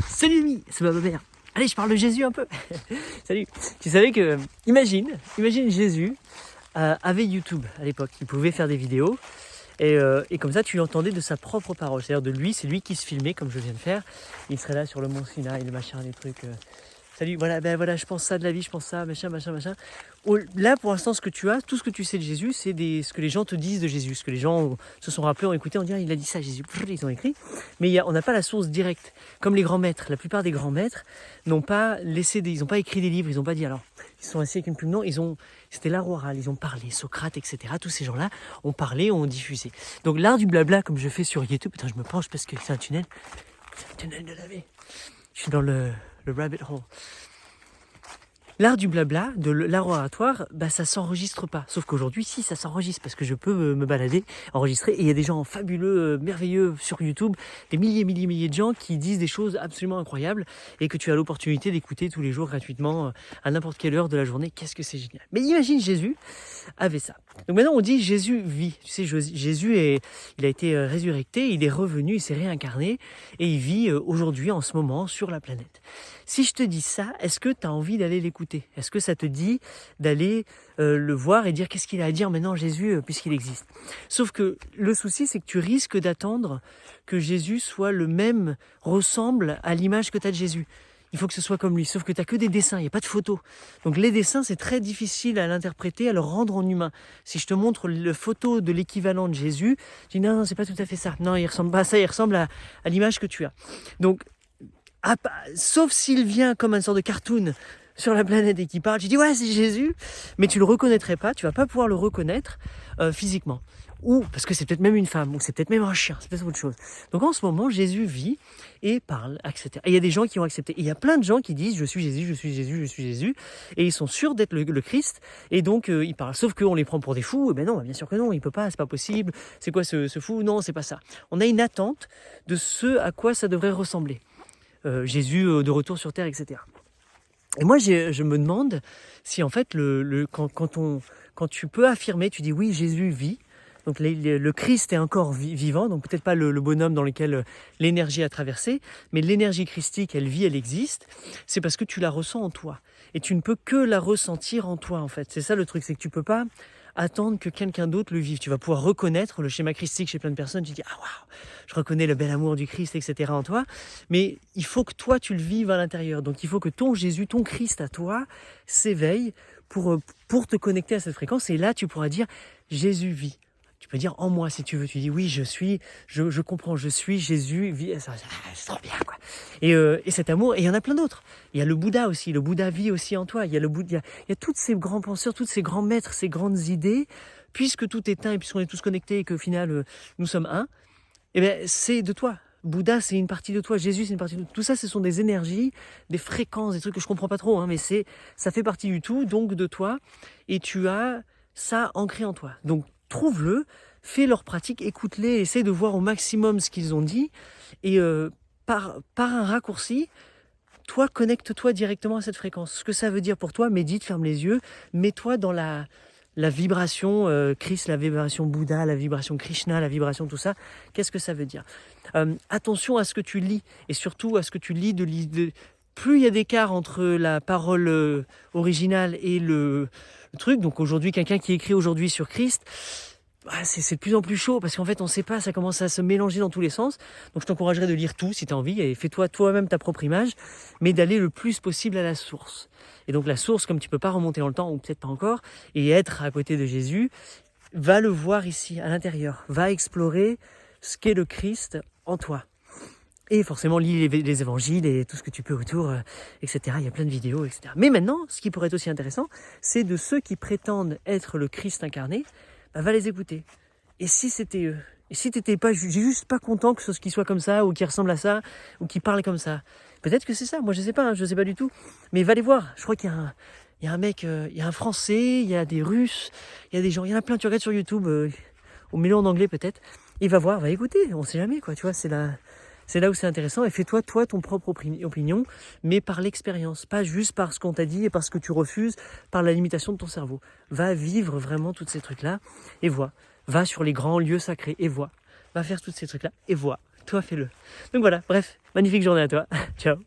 Salut ami, c'est ma mère. Allez, je parle de Jésus un peu. Salut. Tu savais que, imagine Jésus avait YouTube à l'époque. Il pouvait faire des vidéos et comme ça, tu l'entendais de sa propre parole. C'est-à-dire de lui, c'est lui qui se filmait comme je viens de faire. Il serait là sur le mont Sinaï, le machin, les trucs. Salut, voilà, je pense ça de la vie, je pense ça, machin. Là, pour l'instant, ce que tu as, tout ce que tu sais de Jésus, c'est ce que les gens te disent de Jésus, ce que les gens se sont rappelés, ont écouté, on dirait il a dit ça, Jésus, ils ont écrit. Mais on n'a pas la source directe. Comme les grands maîtres, la plupart des grands maîtres n'ont pas ils n'ont pas écrit des livres, ils n'ont pas dit alors, ils sont assis avec une plume, non, c'était l'art oral, ils ont parlé, Socrate, etc. Tous ces gens-là ont parlé, ont diffusé. Donc l'art du blabla, comme je fais sur YouTube, putain, je me penche parce que c'est un tunnel de la vie. Je suis dans le rabbit hole. L'art du blabla, de l'art oratoire, ça s'enregistre pas. Sauf qu'aujourd'hui, si, ça s'enregistre parce que je peux me balader, enregistrer. Et il y a des gens fabuleux, merveilleux sur YouTube, des milliers de gens qui disent des choses absolument incroyables et que tu as l'opportunité d'écouter tous les jours gratuitement à n'importe quelle heure de la journée. Qu'est-ce que c'est génial. Mais imagine Jésus avait ça. Donc maintenant, on dit Jésus vit. Tu sais, Jésus il a été résurrecté, il est revenu, il s'est réincarné et il vit aujourd'hui, en ce moment, sur la planète. Si je te dis ça, est-ce que tu as envie d'aller l'écouter ? Est-ce que ça te dit d'aller le voir et dire qu'est-ce qu'il a à dire maintenant Jésus puisqu'il existe ? Sauf que le souci, c'est que tu risques d'attendre que Jésus soit ressemble à l'image que tu as de Jésus. Il faut que ce soit comme lui, sauf que tu n'as que des dessins, il n'y a pas de photos. Donc les dessins, c'est très difficile à l'interpréter, à le rendre en humain. Si je te montre la photo de l'équivalent de Jésus, tu dis non, c'est pas tout à fait ça. Non, il ressemble pas à ça, il ressemble à l'image que tu as. Donc, sauf s'il vient comme une sorte de cartoon sur la planète et qui parle, tu dis ouais, c'est Jésus, mais tu le reconnaîtrais pas, tu vas pas pouvoir le reconnaître physiquement. Ou parce que c'est peut-être même une femme, ou c'est peut-être même un chien, c'est peut-être autre chose. Donc en ce moment, Jésus vit et parle, etc. Et il y a des gens qui ont accepté. Et il y a plein de gens qui disent je suis Jésus, je suis Jésus, je suis Jésus. Et ils sont sûrs d'être le Christ. Et donc ils parlent. Sauf qu'on les prend pour des fous. Ben non, bien sûr que non, il peut pas, c'est pas possible. C'est quoi ce fou ? Non, c'est pas ça. On a une attente de ce à quoi ça devrait ressembler. Jésus de retour sur terre, etc. Et moi, je me demande si en fait, quand tu peux affirmer, tu dis oui, Jésus vit. Donc le Christ est encore vivant, donc peut-être pas le bonhomme dans lequel l'énergie a traversé, mais l'énergie christique, elle vit, elle existe. C'est parce que tu la ressens en toi. Et tu ne peux que la ressentir en toi, en fait. C'est ça le truc, c'est que tu peux pas attendre que quelqu'un d'autre le vive. Tu vas pouvoir reconnaître le schéma christique chez plein de personnes. Tu dis ah waouh, je reconnais le bel amour du Christ, etc. en toi. Mais il faut que toi tu le vives à l'intérieur. Donc il faut que ton Jésus, ton Christ à toi, s'éveille pour te connecter à cette fréquence. Et là tu pourras dire Jésus vit. Tu peux dire en moi si tu veux. Tu dis oui, je comprends, je suis Jésus, vit. C'est trop bien quoi. Et cet amour, et il y en a plein d'autres. Il y a le Bouddha aussi. Le Bouddha vit aussi en toi. Il y a tous ces grands penseurs, tous ces grands maîtres, ces grandes idées. Puisque tout est un et puisqu'on est tous connectés et qu'au final nous sommes un, eh bien c'est de toi. Bouddha, c'est une partie de toi. Jésus, c'est une partie de toi. Tout ça, ce sont des énergies, des fréquences, des trucs que je comprends pas trop, mais ça fait partie du tout, donc de toi. Et tu as ça ancré en toi. Donc trouve-le, fais leur pratique, écoute-les, essaie de voir au maximum ce qu'ils ont dit. Et par un raccourci, toi, connecte-toi directement à cette fréquence. Ce que ça veut dire pour toi, médite, ferme les yeux, mets-toi dans la vibration Christ, la vibration Bouddha, la vibration Krishna, la vibration tout ça. Qu'est-ce que ça veut dire ? Attention à ce que tu lis, et surtout à ce que tu lis plus il y a d'écart entre la parole originale et le truc. Donc aujourd'hui, quelqu'un qui écrit aujourd'hui sur Christ, c'est de plus en plus chaud parce qu'en fait on ne sait pas, ça commence à se mélanger dans tous les sens. Donc je t'encouragerais de lire tout si tu as envie et fais-toi toi-même ta propre image, mais d'aller le plus possible à la source. Et donc la source, comme tu ne peux pas remonter dans le temps, ou peut-être pas encore, et être à côté de Jésus, va le voir ici, à l'intérieur, va explorer ce qu'est le Christ en toi. Et forcément, lis les évangiles et tout ce que tu peux autour, etc. Il y a plein de vidéos, etc. Mais maintenant, ce qui pourrait être aussi intéressant, c'est de ceux qui prétendent être le Christ incarné, va les écouter. Et si c'était eux ? Et si t'étais pas juste pas content que ce qui soit comme ça, ou qui ressemble à ça, ou qui parle comme ça ? Peut-être que c'est ça, moi je sais pas du tout. Mais va les voir, je crois qu'il y a un mec, il y a un Français, il y a des Russes, il y a des gens, il y en a plein, tu regardes sur YouTube, au milieu en anglais peut-être, et va voir, va écouter, on sait jamais quoi, tu vois, c'est là où c'est intéressant, et fais-toi ton propre opinion, mais par l'expérience, pas juste par ce qu'on t'a dit et par ce que tu refuses, par la limitation de ton cerveau. Va vivre vraiment tous ces trucs-là, et vois. Va sur les grands lieux sacrés, et vois. Va faire tous ces trucs-là, et vois. toi fais-le. Donc voilà, bref, magnifique journée à toi. Ciao.